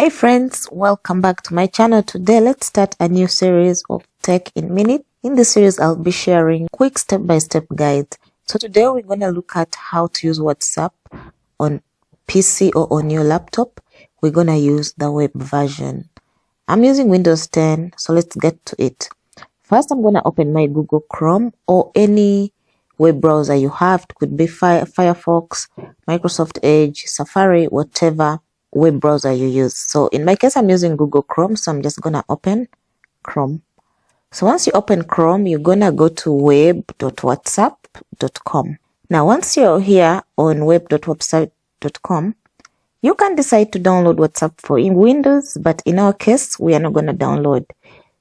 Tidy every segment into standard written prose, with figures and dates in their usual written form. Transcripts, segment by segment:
Hey friends, welcome back to my channel. Today let's start a new series of Tech in Minute. In this series I'll be sharing quick step-by-step guides. So today we're going to look at how to use WhatsApp on PC or on your laptop. We're going to use the web version. I'm using Windows 10, so let's get to it. First I'm going to open my Google Chrome or any web browser you have. It could be Firefox, Microsoft Edge, Safari, whatever web browser you use. So in my case, I'm using Google Chrome, so I'm just gonna open Chrome. So once you open Chrome, you're gonna go to web.whatsapp.com. Now, once you're here on web.whatsapp.com, you can decide to download WhatsApp for Windows, but in our case, we are not gonna download.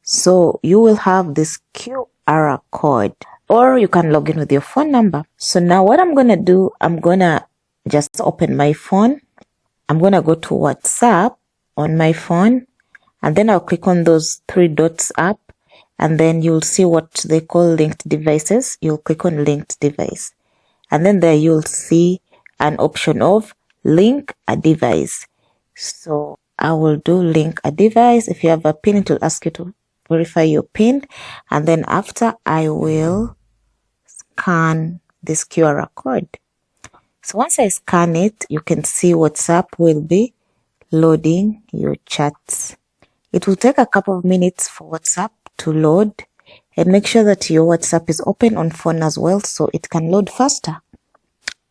So you will have this QR code, or you can log in with your phone number. So now what I'm gonna do, I'm gonna just open my phone. I'm going to go to WhatsApp on my phone, and then I'll click on those three dots up, and then you'll see what they call linked devices. You'll click on linked device, and then there you'll see an option of link a device. So I will do link a device. If you have a PIN, it will ask you to verify your PIN, and then after I will scan this QR code. So once I scan it, you can see WhatsApp will be loading your chats. It will take a couple of minutes for WhatsApp to load, and make sure that your WhatsApp is open on phone as well so it can load faster.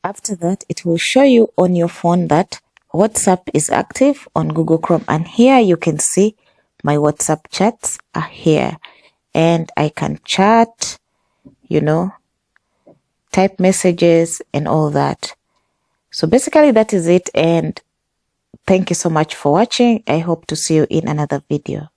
After that, it will show you on your phone that WhatsApp is active on Google Chrome, and here you can see my WhatsApp chats are here, and I can chat, type messages and all that. So basically that is it, and thank you so much for watching. I hope to see you in another video.